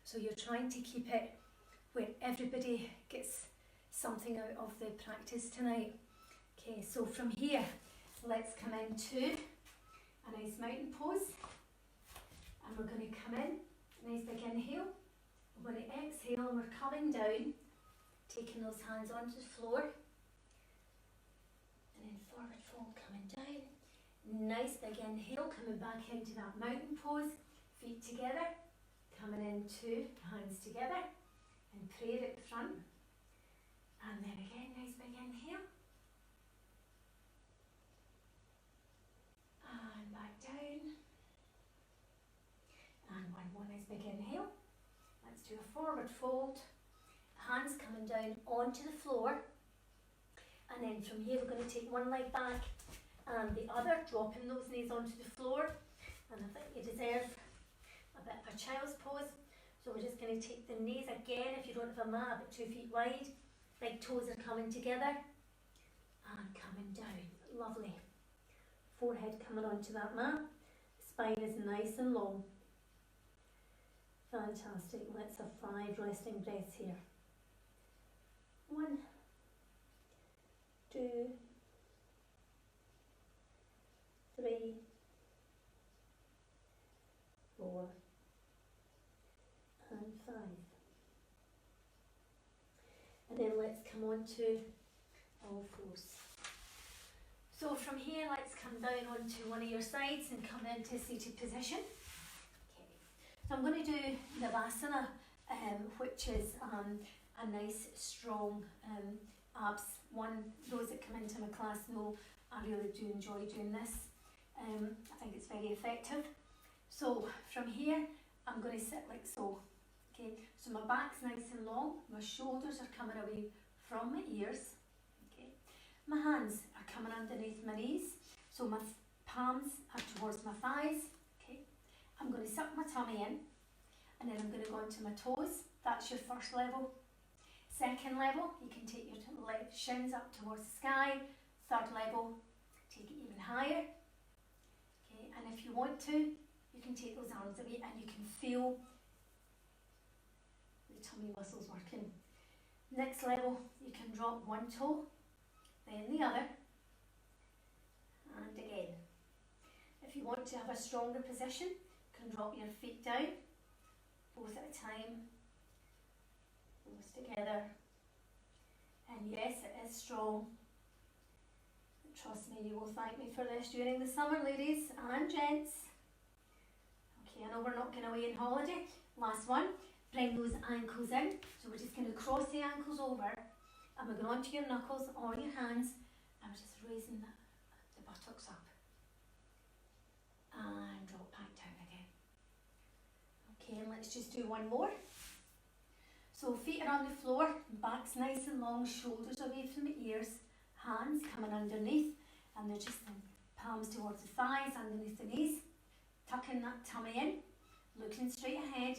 So you're trying to keep it where everybody gets something out of the practice tonight. Okay, so from here, let's come into a nice mountain pose. And we're going to come in, nice big inhale. We're going to exhale and we're coming down, taking those hands onto the floor. And then forward fold, coming down. Nice big inhale, coming back into that mountain pose. Feet together, coming into hands together. And prayer at the front. And then again, nice big inhale. And back down. And one more nice big inhale. Let's do a forward fold. Hands coming down onto the floor. And then from here we're going to take one leg back and the other, dropping those knees onto the floor. And I think you deserve a bit of a child's pose. So we're just going to take the knees again, if you don't have a mat, but 2 feet wide. Big toes are coming together. And coming down. Lovely. Forehead coming onto that mat. Spine is nice and long. Fantastic. Let's have 5 resting breaths here. 1, 2, 3, 4, and 5. And then let's come on to all fours. So from here, let's come down onto one of your sides and come into seated position. So I'm going to do Navasana, which is a nice strong abs one. Those that come into my class know I really do enjoy doing this. I think it's very effective. So from here I'm going to sit like so. Okay, so my back's nice and long, my shoulders are coming away from my ears. Okay, my hands are coming underneath my knees, so my palms are towards my thighs. Okay, I'm going to suck my tummy in, and then I'm going to go into my toes. That's your first level. Second level, you can take your shins up towards the sky. Third level, take it even higher. Okay, and if you want to, you can take those arms away and you can feel the tummy muscles working. Next level, you can drop one toe, then the other, and again. If you want to have a stronger position, you can drop your feet down, both at a time, both together. And yes, it is strong. Trust me, you will thank me for this during the summer, ladies and gents. Okay, I know we're not going away on holiday. Last one, bring those ankles in. So we're just going to cross the ankles over, and we're going onto your knuckles or your hands, and we're just raising the buttocks up. And drop back down again. Okay, and let's just do one more. So feet are on the floor, back's nice and long, shoulders away from the ears, hands coming underneath, and they're just palms towards the thighs, underneath the knees. Tucking that tummy in, looking straight ahead.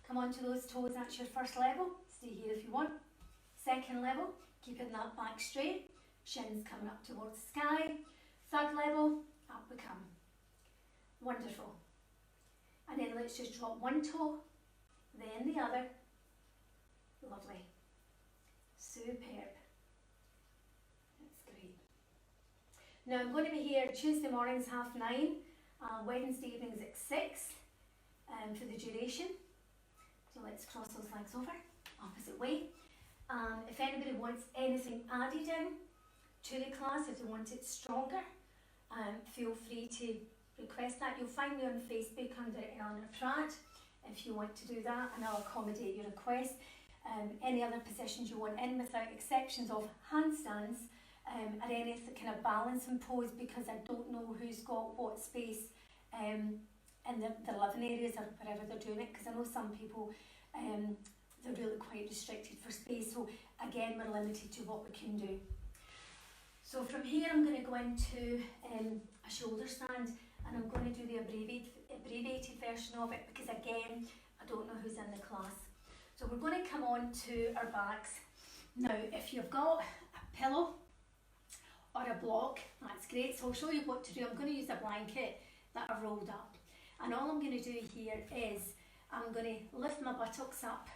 Come onto those toes, that's your first level. Stay here if you want. Second level, keeping that back straight, shins coming up towards the sky. Third level, up we come. Wonderful. And then let's just drop one toe, then the other. Lovely. Superb. That's great. Now I'm going to be here Tuesday mornings 9:30, Wednesday evenings at 6 for the duration. So let's cross those legs over, opposite way. If anybody wants anything added in to the class, if they want it stronger, feel free to request that. You'll find me on Facebook under Eleanor Pratt if you want to do that, and I'll accommodate your request. Any other positions you want in, without exceptions of handstands, or any kind of balancing pose, because I don't know who's got what space in the living areas or wherever they're doing it, because I know some people they're really quite restricted for space, so again we're limited to what we can do. So from here I'm going to go into a shoulder stand, and I'm going to do the abbreviated version of it, because again I don't know who's in the class. So we're going to come on to our backs. Now, if you've got a pillow or a block, that's great. So I'll show you what to do. I'm going to use a blanket that I've rolled up. And all I'm going to do here is I'm going to lift my buttocks up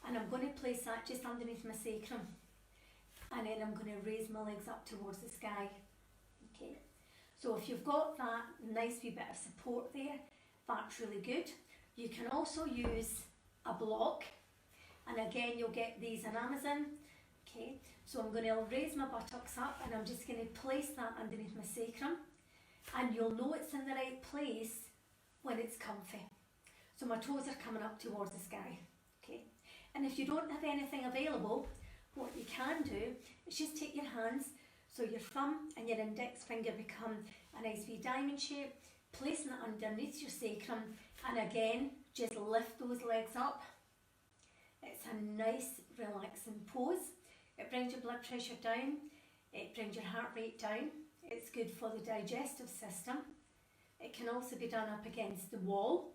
and I'm going to place that just underneath my sacrum. And then I'm going to raise my legs up towards the sky. Okay. So if you've got that nice wee bit of support there, that's really good. You can also use a block. And again, you'll get these on Amazon. Okay. So I'm going to raise my buttocks up and I'm just going to place that underneath my sacrum. And you'll know it's in the right place when it's comfy. So my toes are coming up towards the sky. Okay. And if you don't have anything available, what you can do is just take your hands, so your thumb and your index finger become a nice wee diamond shape, placing it underneath your sacrum, and again, just lift those legs up. It's a nice, relaxing pose. It brings your blood pressure down, it brings your heart rate down, it's good for the digestive system. It can also be done up against the wall.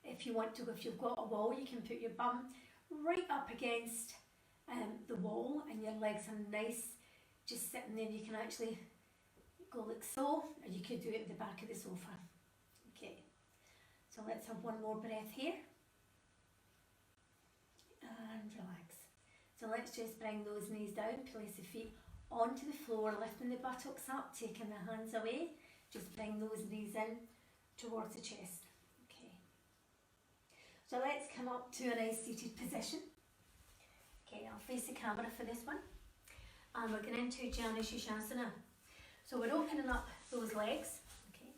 If you want to, if you've got a wall, you can put your bum right up against the wall and your legs are nice, just sitting there. You can actually go like so, or you could do it at the back of the sofa. Okay, so let's have one more breath here. And relax. So let's just bring those knees down, place the feet onto the floor, lifting the buttocks up, taking the hands away. Just bring those knees in towards the chest. Okay. So let's come up to a nice seated position. Okay, I'll face the camera for this one. And we're going into Jnana Shishasana. So we're opening up those legs. Okay.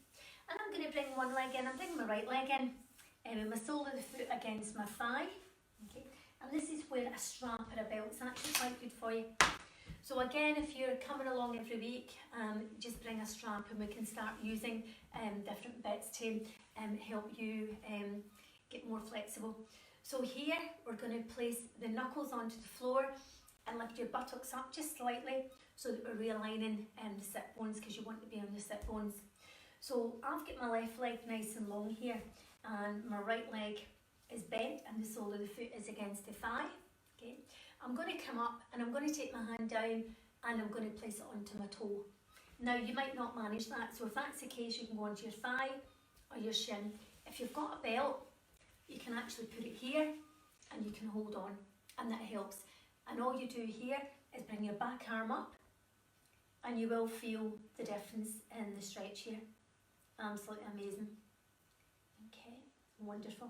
And I'm going to bring one leg in. I'm bringing my right leg in. With my sole of the foot against my thigh. Okay. And this is where a strap or a belt is actually quite good for you. So again, if you're coming along every week, just bring a strap and we can start using different bits to help you get more flexible. So here, we're going to place the knuckles onto the floor and lift your buttocks up just slightly so that we're realigning the sit bones, because you want to be on the sit bones. So I've got my left leg nice and long here and my right leg is bent and the sole of the foot is against the thigh. Okay. I'm going to come up and I'm going to take my hand down and I'm going to place it onto my toe. Now you might not manage that, so if that's the case, you can go onto your thigh or your shin. If you've got a belt, you can actually put it here and you can hold on, and that helps. And all you do here is bring your back arm up and you will feel the difference in the stretch here. Absolutely amazing. Okay, wonderful.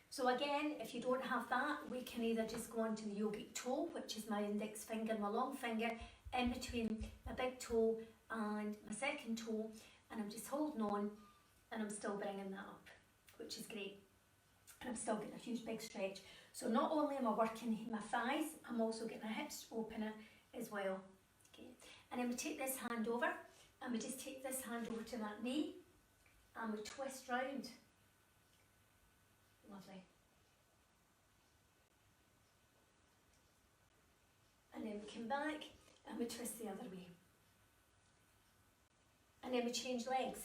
So again, if you don't have that, we can either just go onto the yogic toe, which is my index finger, my long finger, in between my big toe and my second toe, and I'm just holding on and I'm still bringing that up, which is great. And I'm still getting a huge big stretch. So not only am I working my thighs, I'm also getting a hips opener as well. Okay. And then we take this hand over and we just take this hand over to that knee and we twist round. Lovely. And then we come back and we twist the other way. And then we change legs.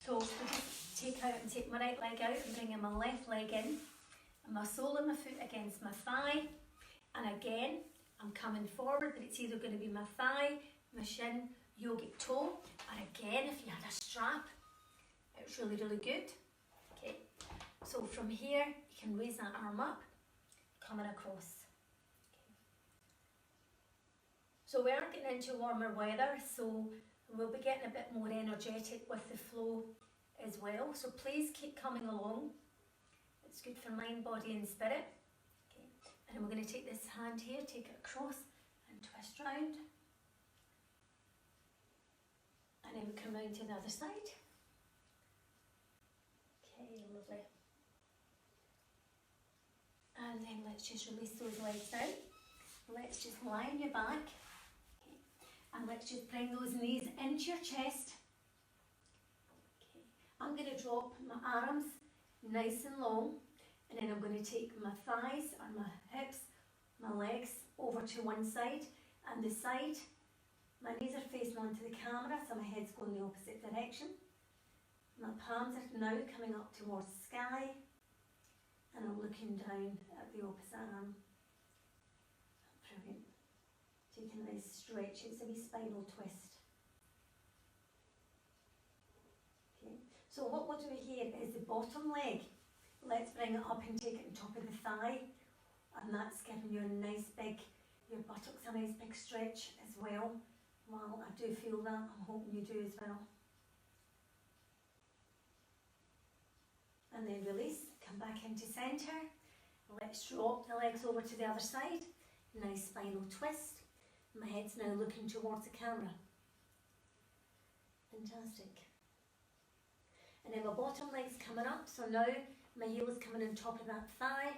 So we just take out and take my right leg out and bring in my left leg in. And my sole of my foot against my thigh. And again, I'm coming forward, but it's either going to be my thigh, my shin, yogic toe. And again, if you had a strap, it's really, really good. Okay. So from here, you can raise that arm up, coming across. Okay. So we are getting into warmer weather, so we'll be getting a bit more energetic with the flow as well. So please keep coming along. It's good for mind, body and spirit. Okay. And then we're going to take this hand here, take it across and twist round. And then we come round to the other side. Okay, lovely. And then let's just release those legs down. Let's just lie on your back. Okay. And let's just bring those knees into your chest. Okay. I'm going to drop my arms nice and long, and then I'm going to take my thighs or my hips, my legs over to one side, and the side, my knees are facing onto the camera, so my head's going the opposite direction. My palms are now coming up towards the sky, and I'm looking down at the opposite arm. Brilliant. Taking a nice stretch, it's a wee spinal twist. Okay, so what we'll do here is the bottom leg. Let's bring it up and take it on top of the thigh, and that's giving you a nice big, your buttocks a nice big stretch as well. Well, I do feel that, I'm hoping you do as well. And then release, come back into centre. Let's drop the legs over to the other side. Nice spinal twist. My head's now looking towards the camera. Fantastic. And then my bottom leg's coming up, so now my heel is coming on top of that thigh.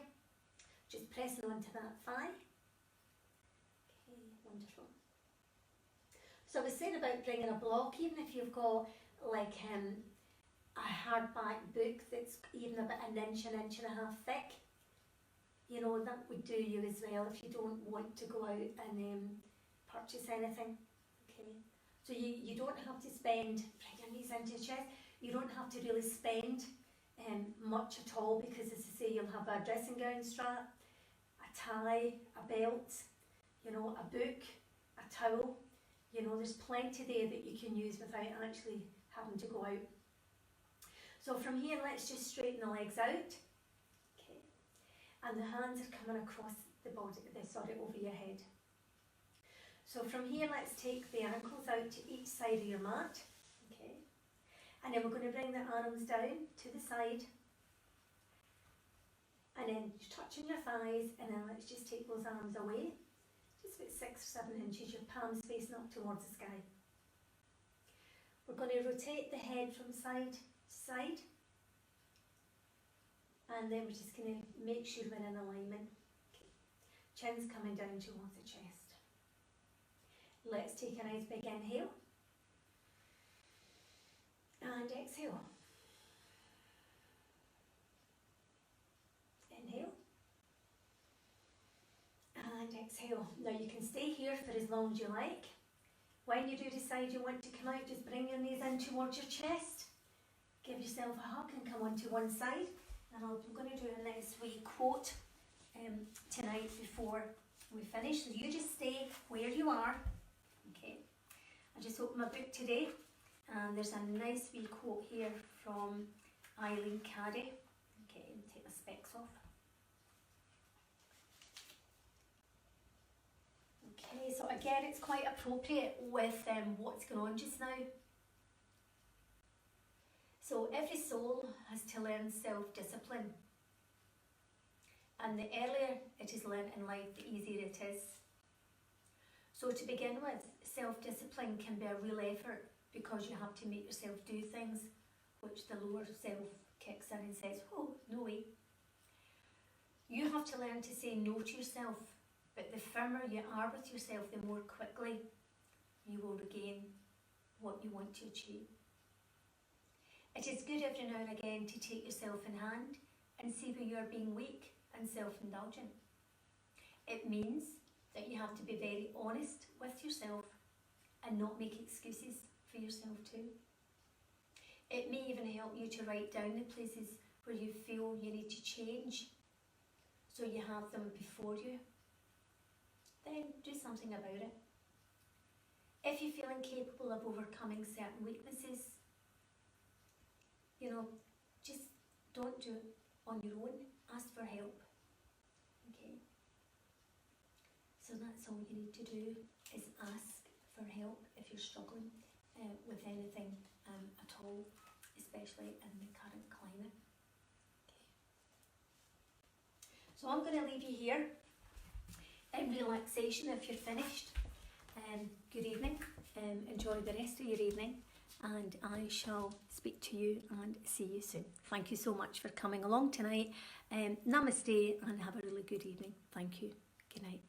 Just pressing onto that thigh. Okay, wonderful. So I was saying about bringing a block, even if you've got like a hardback book that's even about an inch and a half thick, you know, that would do you as well if you don't want to go out and purchase anything. Okay, so you don't have to spend, bring your knees into your chest, you don't have to really spend much at all, because as I say, you'll have a dressing gown strap, a tie, a belt, you know, a book, a towel, you know, there's plenty there that you can use without actually having to go out. So from here, let's just straighten the legs out. Okay, and the hands are coming across the body, over your head. So from here, let's take the ankles out to each side of your mat. Okay, and then we're going to bring the arms down to the side, and then touching your thighs, and then let's just take those arms away, just about 6 or 7 inches, your palms facing up towards the sky. We're going to rotate the head from side side, and then we're just going to make sure we're in alignment. Okay. Chin's coming down towards the chest. Let's take a nice big inhale and exhale. Inhale and exhale. Now you can stay here for as long as you like. When you do decide you want to come out, just bring your knees in towards your chest. Give yourself a hug and come onto one side. And I'm going to do a nice wee quote tonight before we finish. So you just stay where you are. Okay. I just opened my book today, and there's a nice wee quote here from Eileen Carey. Okay, take my specs off. Okay, so again, it's quite appropriate with what's going on just now. So every soul has to learn self-discipline, and the earlier it is learned in life, the easier it is. So to begin with, self-discipline can be a real effort, because you have to make yourself do things which the lower self kicks in and says, oh, no way. You have to learn to say no to yourself, but the firmer you are with yourself, the more quickly you will regain what you want to achieve. It is good every now and again to take yourself in hand and see where you are being weak and self-indulgent. It means that you have to be very honest with yourself and not make excuses for yourself too. It may even help you to write down the places where you feel you need to change, so you have them before you. Then do something about it. If you feel incapable of overcoming certain weaknesses, you know, just don't do it on your own. Ask for help. Okay? So that's all you need to do, is ask for help if you're struggling with anything at all, especially in the current climate. Okay. So I'm going to leave you here in relaxation if you're finished. Good evening. Enjoy the rest of your evening, and I shall speak to you and see you soon. Thank you so much for coming along tonight. Namaste, and have a really good evening. Thank you. Good night.